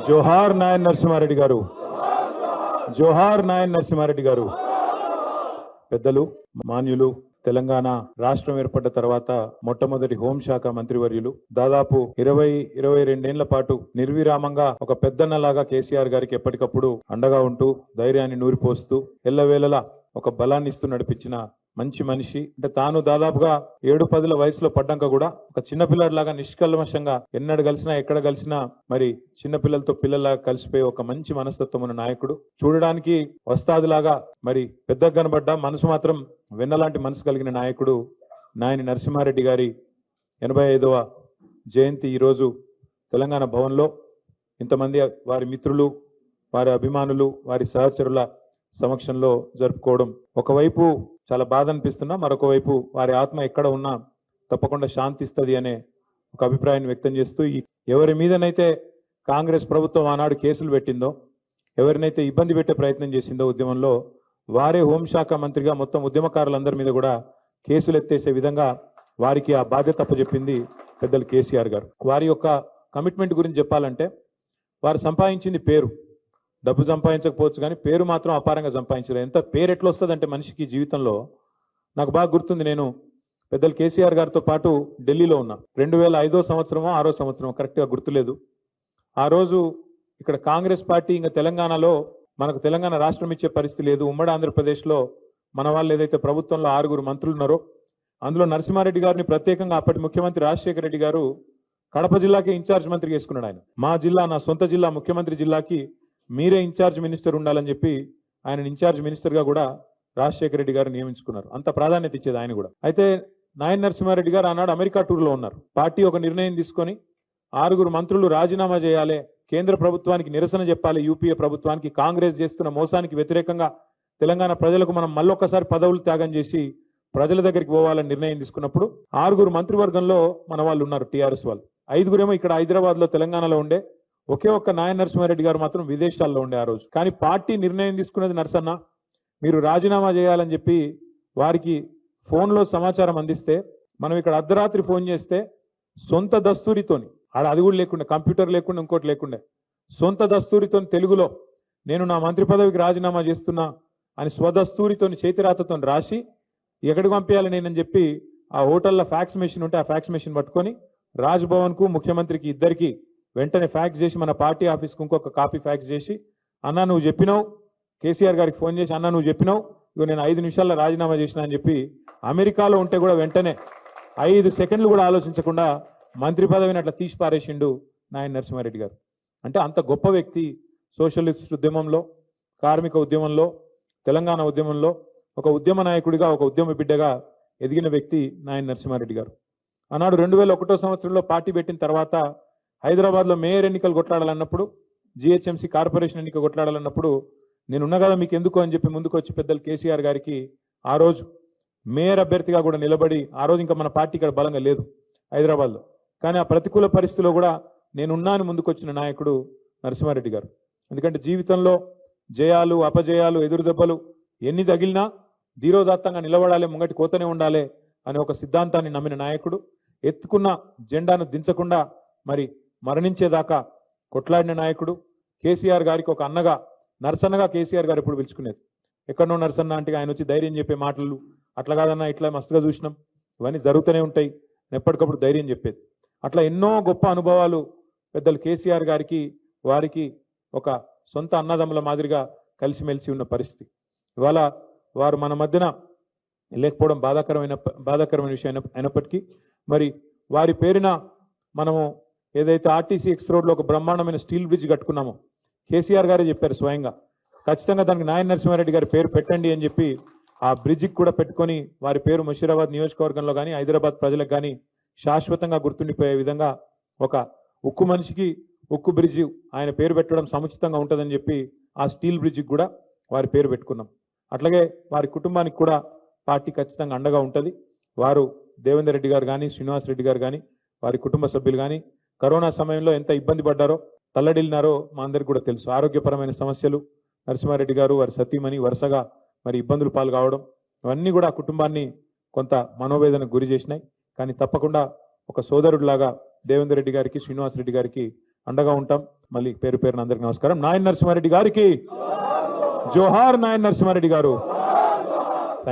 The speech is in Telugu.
జోహార్ నాయన్ నరసింహారెడ్డి గారు, జోహార్ నాయన్ నరసింహారెడ్డి గారు. పెద్దలు, మాన్యులు, తెలంగాణ రాష్ట్రం ఏర్పడ్డ తర్వాత మొట్టమొదటి హోంశాఖ మంత్రివర్యులు, దాదాపు 22 పాటు నిర్విరామంగా ఒక పెద్దన్నలాగా కేసీఆర్ గారికి ఎప్పటికప్పుడు అండగా ఉంటూ ధైర్యాన్ని నూరిపోస్తూ ఎల్లవేళలా ఒక బలాన్ని ఇస్తూ నడిపించిన మంచి మనిషి. అంటే తాను దాదాపుగా 7-10 వయసులో పడ్డాక కూడా ఒక చిన్నపిల్లలాగా నిష్కల్మషంగా ఎన్నడు కలిసినా ఎక్కడ కలిసినా మరి చిన్నపిల్లలతో పిల్లలాగా కలిసిపోయి ఒక మంచి మనస్తత్వం ఉన్న నాయకుడు. చూడడానికి వస్తాదులాగా మరి పెద్దగా కనబడ్డ మనసు మాత్రం వెన్నలాంటి మనసు కలిగిన నాయకుడు నాయని నరసింహారెడ్డి గారి 85వ జయంతి ఈరోజు తెలంగాణ భవన్లో ఇంతమంది వారి మిత్రులు, వారి అభిమానులు, వారి సహచరుల సమక్షంలో జరుపుకోవడం ఒకవైపు చాలా బాధ అనిపిస్తున్నా, మరొక వైపు వారి ఆత్మ ఎక్కడ ఉన్నా తప్పకుండా శాంతిస్తుంది అనే ఒక అభిప్రాయాన్ని వ్యక్తం చేస్తూ, ఎవరి మీదనైతే కాంగ్రెస్ ప్రభుత్వం ఆనాడు కేసులు పెట్టిందో, ఎవరినైతే ఇబ్బంది పెట్టే ప్రయత్నం చేసిందో ఉద్యమంలో, వారే హోంశాఖ మంత్రిగా మొత్తం ఉద్యమకారులందరి మీద కూడా కేసులు ఎత్తేసే విధంగా వారికి ఆ బాధ్యత అప్పచెప్పింది పెద్దలు కేసీఆర్ గారు. వారి యొక్క కమిట్మెంట్ గురించి చెప్పాలంటే, వారు సంపాదించింది పేరు, డబ్బు సంపాదించకపోవచ్చు కానీ పేరు మాత్రం అపారంగా సంపాదించారు. ఎంత పేరు ఎట్లా వస్తుందంటే మనిషికి జీవితంలో, నాకు బాగా గుర్తుంది, నేను పెద్దలు కేసీఆర్ గారితో పాటు ఢిల్లీలో ఉన్నా. 2005వ సంవత్సరమో 6వ సంవత్సరమో కరెక్ట్గా గుర్తులేదు. ఆ రోజు ఇక్కడ కాంగ్రెస్ పార్టీ ఇంకా తెలంగాణలో మనకు తెలంగాణ రాష్ట్రం ఇచ్చే పరిస్థితి లేదు. ఉమ్మడి ఆంధ్రప్రదేశ్లో మన వాళ్ళు ఏదైతే ప్రభుత్వంలో 6 మంత్రులు ఉన్నారో అందులో నరసింహారెడ్డి గారిని ప్రత్యేకంగా అప్పటి ముఖ్యమంత్రి రాజశేఖర రెడ్డి గారు కడప జిల్లాకే ఇన్ఛార్జ్ మంత్రి చేసుకున్నాడు. ఆయన మా జిల్లా, నా సొంత జిల్లా, ముఖ్యమంత్రి జిల్లాకి మీరే ఇన్ఛార్జ్ మినిస్టర్ ఉండాలని చెప్పి ఆయన ఇన్ఛార్జ్ మినిస్టర్గా కూడా రాజశేఖర రెడ్డి గారు నియమించుకున్నారు. అంత ప్రాధాన్యత ఇచ్చేది ఆయన కూడా. అయితే నాయన్ నరసింహారెడ్డి గారు ఆనాడు అమెరికా టూర్లో ఉన్నారు. పార్టీ ఒక నిర్ణయం తీసుకొని 6 మంత్రులు రాజీనామా చేయాలి, కేంద్ర ప్రభుత్వానికి నిరసన చెప్పాలి, యూపీఏ ప్రభుత్వానికి, కాంగ్రెస్ చేస్తున్న మోసానికి వ్యతిరేకంగా తెలంగాణ ప్రజలకు మనం మళ్ళొక్కసారి పదవులు త్యాగం చేసి ప్రజల దగ్గరికి పోవాలని నిర్ణయం తీసుకున్నప్పుడు 6 మంత్రివర్గంలో మన వాళ్ళు ఉన్నారు, టీఆర్ఎస్ వాళ్ళు. 5 ఇక్కడ హైదరాబాద్ లో తెలంగాణలో ఉండే. ఒకే ఒక్క నాయన్ నరసింహారెడ్డి గారు మాత్రం విదేశాల్లో ఉండే ఆ రోజు. కానీ పార్టీ నిర్ణయం తీసుకున్నది, నరసన్న మీరు రాజీనామా చేయాలని చెప్పి వారికి ఫోన్లో సమాచారం అందిస్తే, మనం ఇక్కడ అర్ధరాత్రి ఫోన్ చేస్తే సొంత దస్తూరితోని, అది కూడా లేకుండా, కంప్యూటర్ లేకుండా, ఇంకోటి లేకుండా, సొంత దస్తూరితో తెలుగులో నేను నా మంత్రి పదవికి రాజీనామా చేస్తున్నా అని స్వదస్తూరితోని చేతిరాతతో రాసి ఎక్కడికి పంపించాలి నేనని చెప్పి ఆ హోటల్లో ఫ్యాక్స్ మెషిన్ ఉంటే ఆ ఫ్యాక్స్ మెషిన్ పట్టుకొని రాజ్భవన్కు, ముఖ్యమంత్రికి ఇద్దరికి వెంటనే ఫ్యాక్స్ చేసి మన పార్టీ ఆఫీస్కి ఇంకొక కాపీ ఫ్యాక్స్ చేసి, అన్నా నువ్వు చెప్పినావు, కేసీఆర్ గారికి ఫోన్ చేసి అన్నా నువ్వు చెప్పినావు, ఇగో నేను 5 నిమిషాల్లో రాజీనామా చేసిన అని చెప్పి అమెరికాలో ఉంటే కూడా వెంటనే 5 సెకండ్లు కూడా ఆలోచించకుండా మంత్రి పదవిని అట్లా తీసి పారేసిండు నాయన్ నరసింహారెడ్డి గారు. అంటే అంత గొప్ప వ్యక్తి. సోషలిస్ట్ ఉద్యమంలో, కార్మిక ఉద్యమంలో, తెలంగాణ ఉద్యమంలో ఒక ఉద్యమ నాయకుడిగా, ఒక ఉద్యమ బిడ్డగా ఎదిగిన వ్యక్తి నాయన్ నరసింహారెడ్డి గారు. ఆనాడు 2001వ సంవత్సరంలో పార్టీ పెట్టిన తర్వాత హైదరాబాద్లో మేయర్ ఎన్నికలు కొట్లాడాలన్నప్పుడు, జిహెచ్ఎంసీ కార్పొరేషన్ ఎన్నిక కొట్లాడాలన్నప్పుడు నేనున్నా కదా మీకు ఎందుకు అని చెప్పి ముందుకు వచ్చి పెద్దలు కేసీఆర్ గారికి ఆ రోజు మేయర్ అభ్యర్థిగా కూడా నిలబడి, ఆ రోజు ఇంకా మన పార్టీ ఇక్కడ బలంగా లేదు హైదరాబాద్లో, కానీ ఆ ప్రతికూల పరిస్థితిలో కూడా నేనున్నాను ముందుకు వచ్చిన నాయకుడు నరసింహారెడ్డి గారు. ఎందుకంటే జీవితంలో జయాలు, అపజయాలు, ఎదురు దెబ్బలు ఎన్ని తగిలినా ధీరోదాత్తంగా నిలబడాలి, ముంగటి కోతనే ఉండాలి అనే ఒక సిద్ధాంతాన్ని నమ్మిన నాయకుడు. ఎత్తుకున్న జెండాను దించకుండా మరి మరణించేదాకా కొట్లాడిన నాయకుడు. కేసీఆర్ గారికి ఒక అన్నగా, నరసన్నగా కేసీఆర్ గారు ఎప్పుడు పిలుచుకునేది. ఎక్కడనో నరసన్న అంటే ఆయన వచ్చి ధైర్యం చెప్పే మాటలు, అట్లా కాదన్నా ఇట్లా మస్తుగా చూసినాం, ఇవన్నీ జరుగుతూనే ఉంటాయి, ఎప్పటికప్పుడు ధైర్యం చెప్పేది. అట్లా ఎన్నో గొప్ప అనుభవాలు పెద్దలు కేసీఆర్ గారికి, వారికి ఒక సొంత అన్నదమ్ముల మాదిరిగా కలిసిమెలిసి ఉన్న పరిస్థితి. ఇవాళ వారు మన మధ్యన లేకపోవడం బాధాకరమైన విషయం అయినప్పటికీ, మరి వారి పేరున మనము ఏదైతే ఆర్టీసీ ఎక్స్ రోడ్లో ఒక బ్రహ్మాండమైన స్టీల్ బ్రిడ్జ్ కట్టుకున్నామో, కేసీఆర్ గారే చెప్పారు స్వయంగా, ఖచ్చితంగా దానికి నాయన్ నరసింహారెడ్డి గారి పేరు పెట్టండి అని చెప్పి ఆ బ్రిడ్జికి కూడా పెట్టుకొని వారి పేరు ముషీరాబాద్ నియోజకవర్గంలో కానీ హైదరాబాద్ ప్రజలకు కానీ శాశ్వతంగా గుర్తుండిపోయే విధంగా ఒక ఉక్కు మనిషికి ఉక్కు బ్రిడ్జి ఆయన పేరు పెట్టడం సముచితంగా ఉంటుందని చెప్పి ఆ స్టీల్ బ్రిడ్జికి కూడా వారి పేరు పెట్టుకున్నాం. అట్లాగే వారి కుటుంబానికి కూడా పార్టీ ఖచ్చితంగా అండగా ఉంటుంది. వారు దేవేందర్ రెడ్డి గారు కానీ, శ్రీనివాస్ రెడ్డి గారు కానీ, వారి కుటుంబ సభ్యులు కానీ కరోనా సమయంలో ఎంత ఇబ్బంది పడ్డారో, తల్లడిల్లినారో మా అందరికీ కూడా తెలుసు. ఆరోగ్యపరమైన సమస్యలు, నరసింహారెడ్డి గారు వారి సతీమణి వరుసగా మరి ఇబ్బందులు పాలు కావడం, అవన్నీ కూడా ఆ కుటుంబాన్ని కొంత మనోవేదనకు గురి చేసినాయి. కానీ తప్పకుండా ఒక సోదరుడిలాగా దేవేందర్ రెడ్డి గారికి, శ్రీనివాస్ రెడ్డి గారికి అండగా ఉంటాం. మళ్ళీ పేరు పేరున అందరికి నమస్కారం. నాయన్ నరసింహారెడ్డి గారికి జోహార్. నాయన్ నరసింహారెడ్డి గారు.